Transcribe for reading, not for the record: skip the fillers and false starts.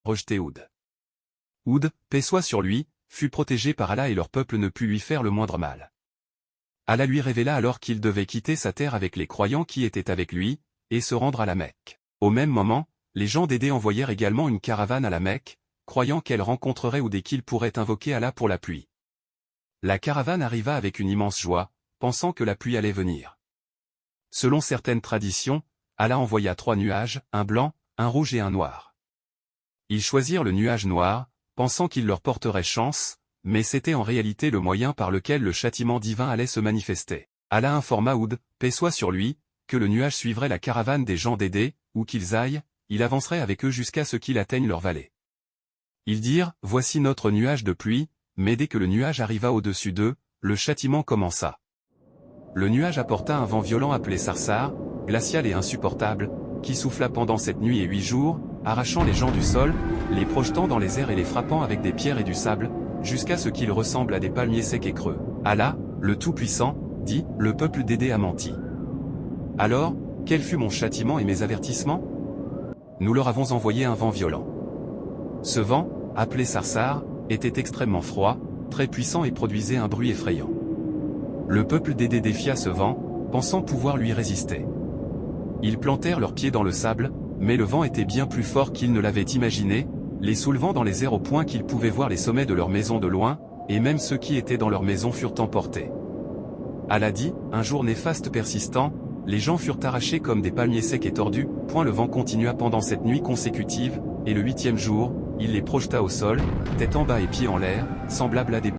rejeté Houd. Houd, paix soit sur lui, fut protégé par Allah et leur peuple ne put lui faire le moindre mal. Allah lui révéla alors qu'il devait quitter sa terre avec les croyants qui étaient avec lui, et se rendre à la Mecque. Au même moment, les gens d'Édé envoyèrent également une caravane à la Mecque, croyant qu'elle rencontrerait Houd et qu'il pourrait invoquer Allah pour la pluie. La caravane arriva avec une immense joie, pensant que la pluie allait venir. Selon certaines traditions, Allah envoya 3 nuages, un blanc, un rouge et un noir. Ils choisirent le nuage noir, pensant qu'il leur porterait chance, mais c'était en réalité le moyen par lequel le châtiment divin allait se manifester. Allah informa Houd, paix soit sur lui, que le nuage suivrait la caravane des gens d'Édé, où qu'ils aillent, il avancerait avec eux jusqu'à ce qu'il atteigne leur vallée. Ils dirent, voici notre nuage de pluie, mais dès que le nuage arriva au-dessus d'eux, le châtiment commença. Le nuage apporta un vent violent appelé Sarsar, glacial et insupportable, qui souffla pendant cette nuit et 8 jours, arrachant les gens du sol, les projetant dans les airs et les frappant avec des pierres et du sable, jusqu'à ce qu'ils ressemblent à des palmiers secs et creux. Allah, le Tout-Puissant, dit, le peuple d'Édé a menti. Alors, quel fut mon châtiment et mes avertissements? Nous leur avons envoyé un vent violent. Ce vent, appelé Sarsar, était extrêmement froid, très puissant et produisait un bruit effrayant. Le peuple d'Édé défia ce vent, pensant pouvoir lui résister. Ils plantèrent leurs pieds dans le sable, mais le vent était bien plus fort qu'ils ne l'avaient imaginé, les soulevant dans les airs au point qu'ils pouvaient voir les sommets de leur maison de loin, et même ceux qui étaient dans leur maison furent emportés. Allah dit, un jour néfaste persistant, les gens furent arrachés comme des palmiers secs et tordus, le vent continua pendant cette nuit consécutive, et le 8e jour, il les projeta au sol, tête en bas et pieds en l'air, semblables à des